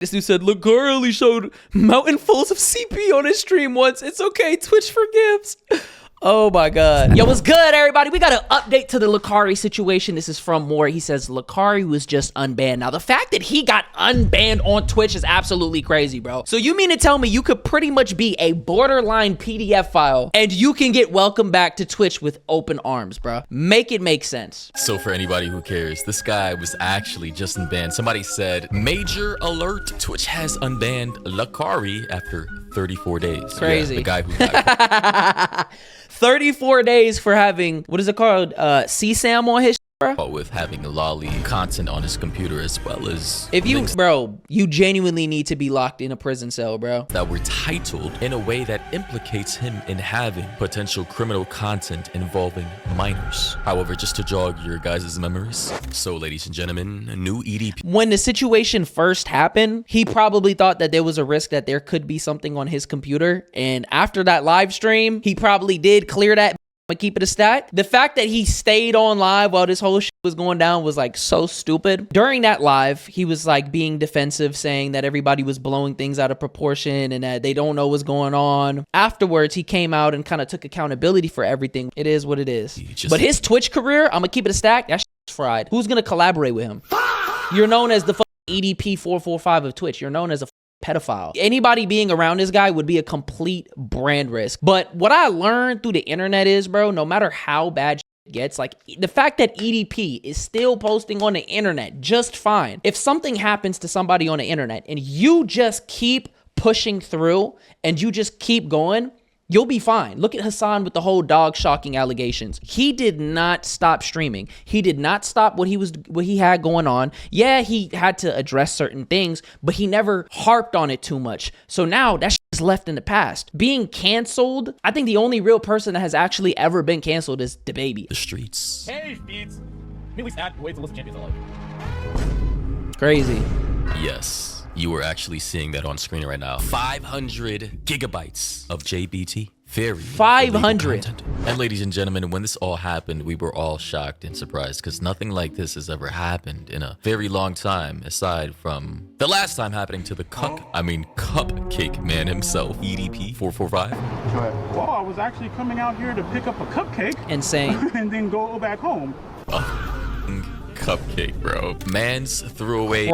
This dude said, Lacari only showed mountainfuls of CP on his stream once. It's okay. Twitch forgives. Oh my God. Yo, what's good, everybody? We got an update to the Lucari situation. This is from Moore. He says Lucari was just unbanned. Now, the fact that he got unbanned on Twitch is absolutely crazy, bro. So you mean to tell me you could pretty much be a borderline PDF file and you can get welcomed back to Twitch with open arms, bro? Make it make sense. So for anybody who cares, this guy was actually just unbanned. Somebody said, major alert, Twitch has unbanned Lacari after 34 days. Crazy. Yeah, the guy who got 34 days for having, what is it called? CSAM on his bro? with having lolly content on his computer as well as If you, links bro, you genuinely need to be locked in a prison cell, bro. that were titled in a way that implicates him in having potential criminal content involving minors. However, just to jog your guys' memories, so ladies and gentlemen, a new EDP. When the situation first happened, he probably thought that there was a risk that there could be something on his computer. And after that live stream, he probably did clear that and keep it a stack. The fact that he stayed on live while this whole shit was going down was like so stupid. During that live, he was like being defensive, saying that everybody was blowing things out of proportion and that they don't know what's going on. Afterwards, he came out and kind of took accountability for everything. It is what it is. But his Twitch career, I'm gonna keep it a stack, that shit's fried. Who's gonna collaborate with him? You're known as the EDP 445 of Twitch. You're known as a pedophile. Anybody being around this guy would be a complete brand risk. But what I learned through the internet is, bro, no matter how bad shit gets, like the fact that EDP is still posting on the internet just fine. If something happens to somebody on the internet and you just keep pushing through and you just keep going, you'll be fine. Look at Hassan with the whole dog shocking allegations. He did not stop streaming. He did not stop what he had going on. Yeah, he had to address certain things, but he never harped on it too much. So now that shit is left in the past. Being canceled, I think the only real person that has actually ever been canceled is DaBaby. The streets. Hey, Beats. Newly stacked, wait to listen champions alive. Crazy. Yes, you are actually seeing that on screen right now. 500 gigabytes of JBT. Very 500. content. And ladies and gentlemen, when this all happened, we were all shocked and surprised because nothing like this has ever happened in a very long time, aside from the last time happening to the cupcake man himself, EDP 445. Well, I was actually coming out here to pick up a cupcake Insane. and then go back home. Cupcake, bro. Man's threw away.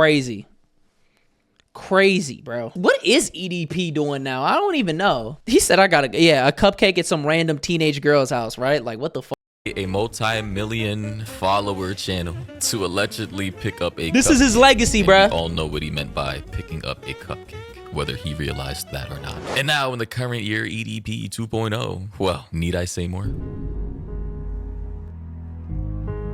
Crazy, bro. What is EDP doing now? I don't even know. He said I got a cupcake at some random teenage girl's house, right? Like, what the fuck? A multi-million follower channel to allegedly pick up a This is his legacy, and bruh. We all know what he meant by picking up a cupcake, whether he realized that or not. And now in the current year, EDP 2.0, well, need I say more?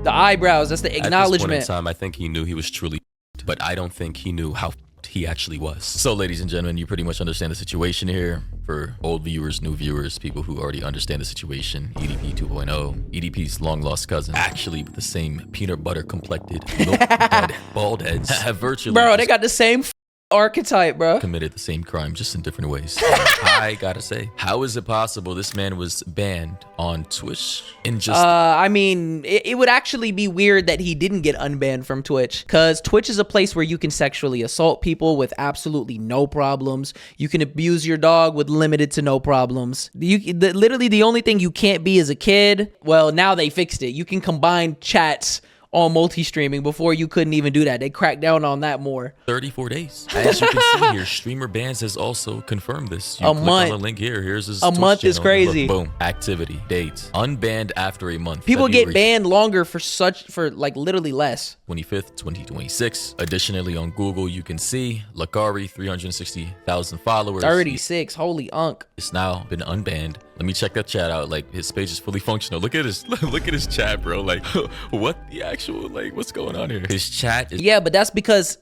The eyebrows, that's the At this point acknowledgement. in time, I think he knew he was truly, but I don't think he knew how he actually was. So ladies and gentlemen, you pretty much understand the situation here. For old viewers, new viewers, people who already understand the situation, EDP 2.0, EDP's long lost cousin, actually with the same peanut butter complected milk bud bald heads, have virtually Bro, they got the same archetype, bro. committed the same crime, just in different ways. I gotta say, how is it possible this man was banned on Twitch in just I mean, it would actually be weird that he didn't get unbanned from Twitch, because Twitch is a place where you can sexually assault people with absolutely no problems. You can abuse your dog with limited to no problems. Literally the only thing you can't be is a kid. Well, now they fixed it. You can combine chats on multi-streaming. Before you couldn't even do that. They cracked down on that more. 34 days. As you can see here, Streamer Bans has also confirmed this. You A click month. on the link here. Here's his A Twitch month is channel. crazy. Look, boom. Activity. Date. Unbanned after a month. People get February banned longer for like literally less. 25th, 2026. Additionally, on Google, you can see Lacari, 360,000 followers. 36. Holy unk. It's now been unbanned. Let me check that chat out. Like, his page is fully functional. Look at his look at his chat, bro. Like, what the actual, like, what's going on here? His chat is Yeah, but that's because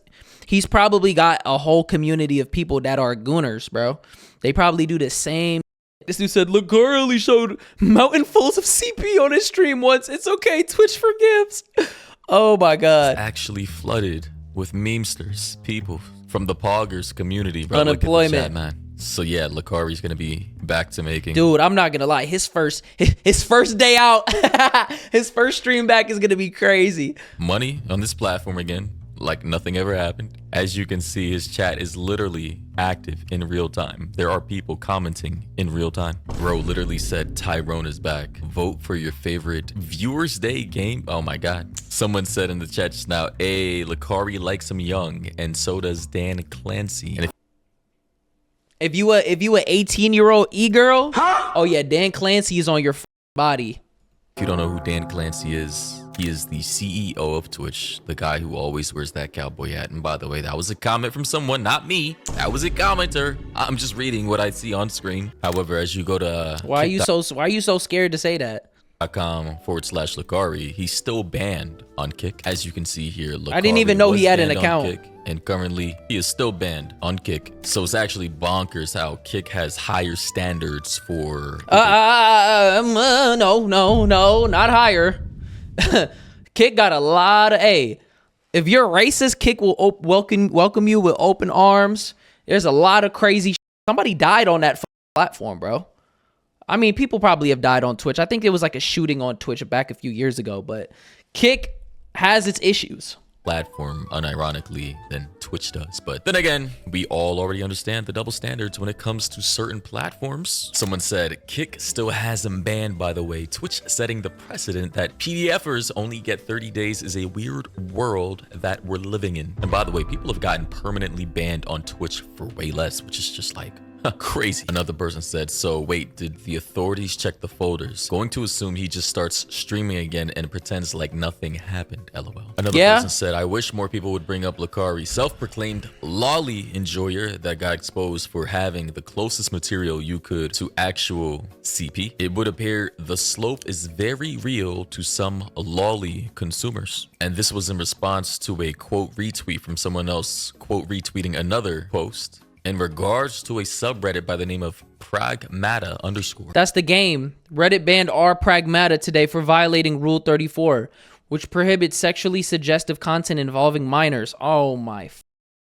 he's probably got a whole community of people that are gooners, bro. They probably do the same. This dude said, Lucari only showed mountainfuls of CP on his stream once. It's okay. Twitch forgives. Oh my God. actually flooded with memesters, people from the Poggers community, bro. Look at the Unemployment. chat, man. So yeah, Lacari's gonna be back to making. Dude, I'm not gonna lie. His first day out, his first stream back is gonna be crazy. Money on this platform again. like nothing ever happened. As you can see, his chat is literally active in real time. There are people commenting in real time. Bro literally said Tyrone is back. Vote for your favorite Viewers Day game. Oh my god. Someone said in the chat just now, hey, Lacari likes him young, and so does Dan Clancy. And If you a 18-year-old e-girl, oh yeah, Dan Clancy is on your body. if you don't know who Dan Clancy is, he is the CEO of Twitch, the guy who always wears that cowboy hat. And by the way, that was a comment from someone, not me. That was a commenter. I'm just reading what I see on screen. However, as you go to Why are you so scared to say that? .com/Lucari, he's still banned on Kick. As you can see here, Lucari I didn't even know he was had an banned on account. Kick, and currently he is still banned on Kick. So it's actually bonkers how Kick has higher standards for No, not higher. Kick got a lot of if you're racist, Kick will welcome you with open arms. There's a lot of crazy somebody died on that platform, bro. I mean, people probably have died on Twitch. I think it was like a shooting on Twitch back a few years ago, but Kick has its issues. Platform, unironically, than Twitch does. But then again, we all already understand the double standards when it comes to certain platforms. Someone said Kick still has him banned, by the way. Twitch setting the precedent that PDFers only get 30 days is a weird world that we're living in. And by the way, people have gotten permanently banned on Twitch for way less, which is just like crazy. Another person said, so wait, did the authorities check the folders? Going to assume he just starts streaming again and pretends like nothing happened, lol. Another person said, I wish more people would bring up Lacari, self-proclaimed lolly enjoyer that got exposed for having the closest material you could to actual CP. It would appear the slope is very real to some lolly consumers. And this was in response to a quote retweet from someone else, quote retweeting another post in regards to a subreddit by the name of Pragmata _. That's the game. Reddit banned R Pragmata today for violating Rule 34, which prohibits sexually suggestive content involving minors. Oh my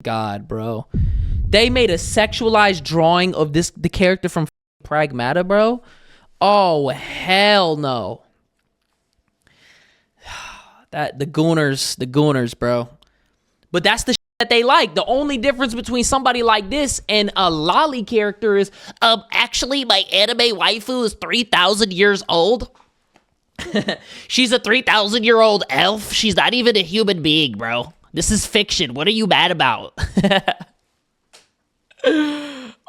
god, bro. They made a sexualized drawing of the character from Pragmata, bro. Oh, hell no. The gooners, bro. But that's the that they like. The only difference between somebody like this and a lolly character is, actually my anime waifu is 3,000 years old. She's a 3,000-year-old elf. She's not even a human being, bro. This is fiction. What are you mad about?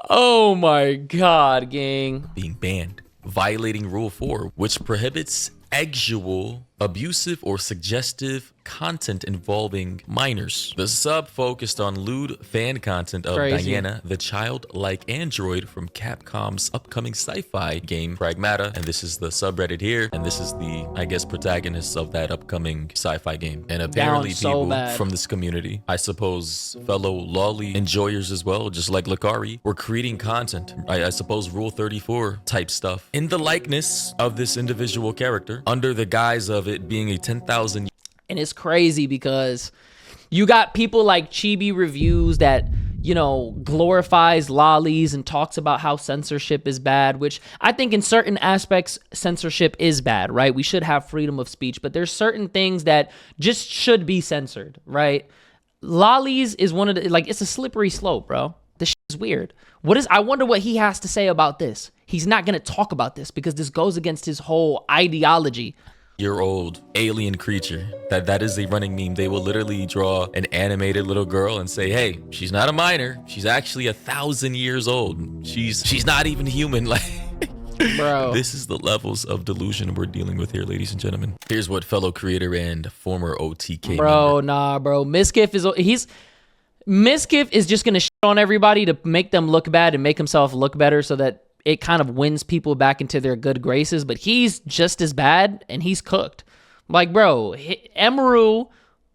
Oh my god, gang. Being banned, violating Rule 4, which prohibits sexual, abusive, or suggestive content involving minors. The sub focused on lewd fan content of Diana, the childlike android from Capcom's upcoming sci-fi game Pragmata, and this is the subreddit here, and this is the, I guess, protagonist of that upcoming sci-fi game. And apparently people from this community, I suppose fellow lolly enjoyers as well, just like Lacari, were creating content, I suppose Rule 34 type stuff, in the likeness of this individual character, under the guise of it being a 10,000. And it's crazy because you got people like Chibi Reviews that, you know, glorifies lollies and talks about how censorship is bad, which I think in certain aspects censorship is bad, right? We should have freedom of speech, but there's certain things that just should be censored, right? Lollies is one of the, like, it's a slippery slope, bro. This shit is weird. I wonder what he has to say about this. He's not going to talk about this because this goes against his whole ideology. Year-old alien creature. That is a running meme. They will literally draw an animated little girl and say, hey, she's not a minor. She's actually 1,000 years old. She's not even human. Like, bro, this is the levels of delusion we're dealing with here, ladies and gentlemen. Here's what fellow creator and former OTK member. Nah, bro. Miskiff is just gonna shit on everybody to make them look bad and make himself look better so that it kind of wins people back into their good graces, but he's just as bad and he's cooked. Like, bro, Emeru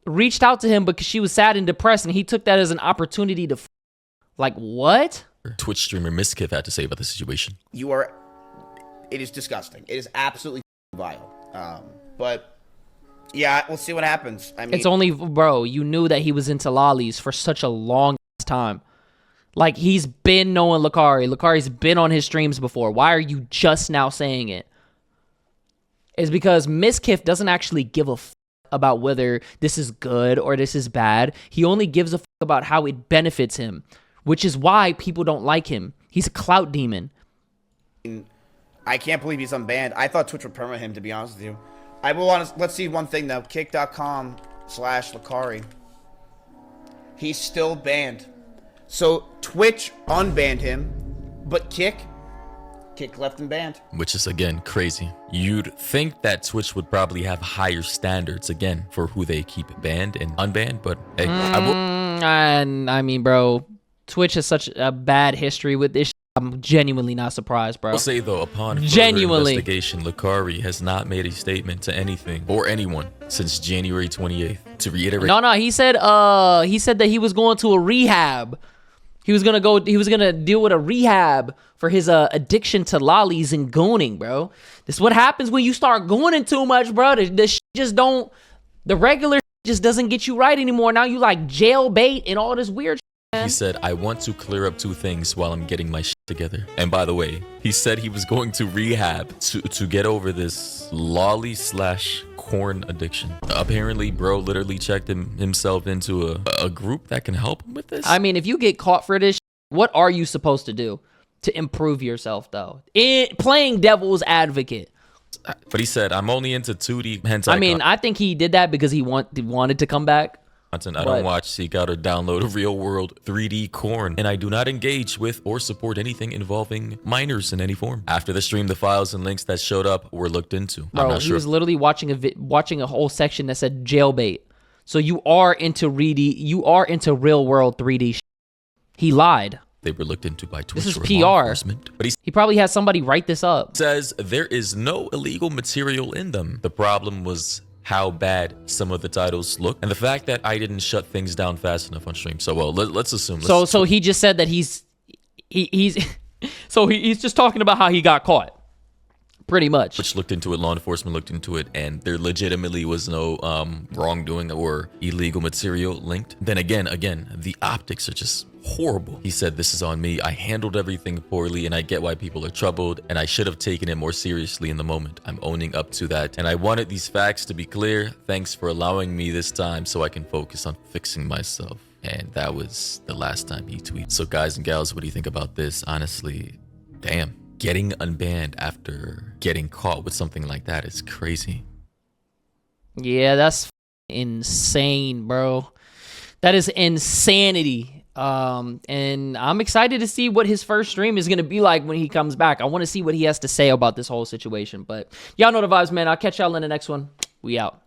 reached out to him because she was sad and depressed and he took that as an opportunity to like, what? Twitch streamer Miskiff had to say about the situation. It is disgusting. It is absolutely vile. But yeah, we'll see what happens. I mean, it's only, bro, you knew that he was into lollies for such a long time. Like, he's been knowing Lacari. Lacari's been on his streams before. Why are you just now saying it? It's because Miskiff doesn't actually give a about whether this is good or this is bad. He only gives a fuck about how it benefits him, which is why people don't like him. He's a clout demon. I can't believe he's unbanned. I thought Twitch would permit him, to be honest with you. I will let's see one thing though. Kick.com/Lacari. He's still banned. So Twitch unbanned him, but Kick left him banned. Which is, again, crazy. You'd think that Twitch would probably have higher standards, again, for who they keep banned and unbanned, but hey, I mean, bro, Twitch has such a bad history with this. I'm genuinely not surprised, bro. I'll say, though, upon further genuinely investigation, Lucari has not made a statement to anything or anyone since January 28th. To reiterate, No, he said that he was going to a rehab. He was gonna deal with a rehab for his addiction to lollies and gooning, bro. This is what happens when you start gooning too much, bro. The regular just doesn't get you right anymore. Now you like jail bait and all this weird shit. he said, I want to clear up two things while I'm getting my shit together. And by the way, he said he was going to rehab to get over this lolly/corn addiction. Apparently, bro literally checked himself into a group that can help him with this. I mean, if you get caught for this, what are you supposed to do to improve yourself, though? Playing devil's advocate. But he said, I'm only into 2D hentai. I mean, I think he did that because he wanted to come back. Content. I don't watch, seek out, or download real world 3D corn, and I do not engage with or support anything involving minors in any form. After the stream, the files and links that showed up were looked into. Bro, he was literally watching a whole section that said jailbait. So you are into real world 3D. He lied. They were looked into by Twitch. This is PR. But he probably has somebody write this up. Says there is no illegal material in them. The problem was how bad some of the titles look, and the fact that I didn't shut things down fast enough on stream. So, well, let's assume. So he just said that he's just talking about how he got caught. Pretty much. Which looked into it, law enforcement looked into it, and there legitimately was no wrongdoing or illegal material linked. Then again, the optics are just horrible. He said, this is on me. I handled everything poorly, and I get why people are troubled, and I should have taken it more seriously in the moment. I'm owning up to that, and I wanted these facts to be clear. Thanks for allowing me this time so I can focus on fixing myself. And that was the last time he tweeted. So guys and gals, what do you think about this? Honestly, damn. Getting unbanned after getting caught with something like that is crazy. Yeah, that's insane, bro. That is insanity. And I'm excited to see what his first stream is going to be like when he comes back. I want to see what he has to say about this whole situation. But y'all know the vibes, man. I'll catch y'all in the next one. We out.